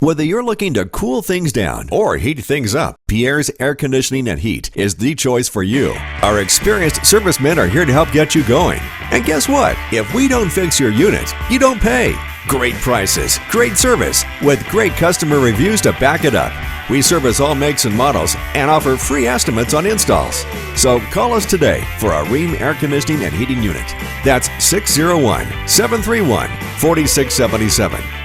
Whether you're looking to cool things down or heat things up, Pierre's Air Conditioning and Heat is the choice for you. Our experienced servicemen are here to help get you going. And guess what? If we don't fix your unit, you don't pay. Great prices, great service, with great customer reviews to back it up. We service all makes and models and offer free estimates on installs. So call us today for a Rheem Air Conditioning and Heating unit. That's 601-731-4677.